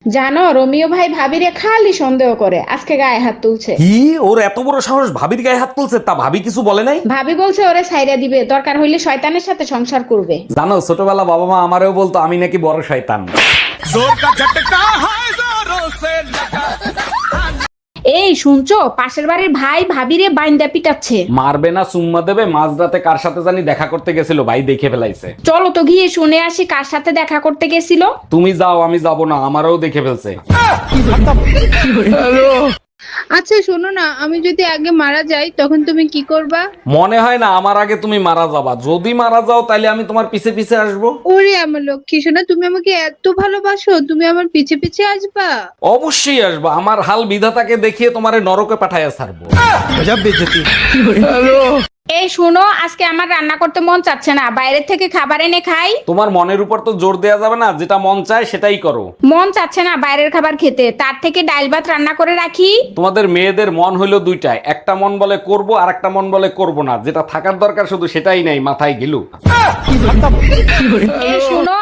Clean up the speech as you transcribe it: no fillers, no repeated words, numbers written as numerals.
জানো রোমিও ভাই ভাবিরে খালি সন্দেহ করে, আজকে গায়ে হাত তুলছে। কি, ওর এত বড় সাহস ভাবির গায়ে হাত তুলছে? তা ভাবি কিছু বলে নাই? ভাবি বলছে ওরে ছাইরা দিবে, দরকার হইলে শয়তানের সাথে সংসার করবে। জানো, ছোটবেলা বাবা মা আমারেও বলতো আমি নাকি বড় শয়তান। এই শুনছো, পাশের বাড়ির ভাই ভাবিরে বাইন্দা পিটাচ্ছে। মারবে না চুম্মা দেবে? মাঝরাতে কার সাথে জানি দেখা করতে গেছিল, ভাই দেখে ফেলাইছে। চলো তো গিয়ে শুনে আসি কার সাথে দেখা করতে গেছিল। তুমি যাও, আমি যাব না, আমারও দেখে ফেলছে। আচ্ছা শোনো না, আমি যদি আগে মারা যাই তখন তুমি কি করবা? মনে হয় না আমার আগে তুমি মারা যাবা। যদি মারা যাও তাহলে আমি তোমার পিছে পিছে আসবো। ওরে আমার লক্ষ্মী সোনা, তুমি আমাকে এত ভালোবাসো, তুমি আমার পিছে পিছে আসবা? অবশ্যই আসবো, আমার হাল বিধাতাকে দেখিয়ে তোমারে নরকে পাঠাইয়া ছাড়বো। এই শুনো, আজকে আমার রান্না করতে মন চাচ্ছে না, বাইরে থেকে খাবার এনে খাই। তোমার মনের উপর তো জোর দেয়া যাবে না, যেটা মন চায় সেটাই করো। মন চাচ্ছে না বাইরের খাবার খেতে, তার থেকে ডাল ভাত রান্না করে রাখি। তোমাদের মেয়েদের মন হইলো দুইটাই, একটা মন বলে করব আর একটা মন বলে করব না। যেটা থাকার দরকার শুধু সেটাই নাই, মাথায় গিলু। এই শুনো,